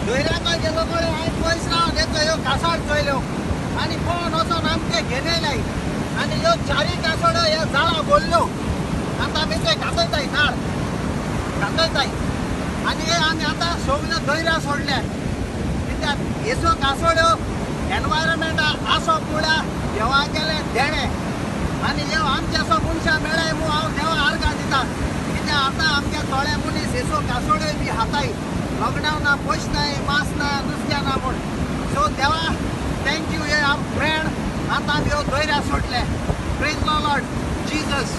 धोयऱ्याका गेलो कळे हांवें पयस रावन येतो ह्यो कासाड चोयल्यो आनी कोण वचोन आमचे घेनयलाय आनी ह्यो चारी कासोड्यो ह्या झाडां बोल्ल्यो आतां आमी ते घातयताय झाड घातयताय आनी हे आमी आतां सगळ्यो धोयऱ्या सोडल्या कित्याक हेचो कासोड्यो एनवायरमेंटा आसो पुळ्या देवा गेले देणे आनी ह्यो आमचे असो मनशां मेळ्ळे म्हूण हांव देवा आर्गां दिता कित्याक आतां आमगे थोडे मनीस हेचो कासोड्यो बी खाताय लॉकडावना पयस नाय मास ना नुस्त्या ना म्हूण सो देवा थँक्यू हे आम फ्रेंड आतां आमी ह्यो धोयऱ्या सोडले प्रेज द लॉर्ड जीसस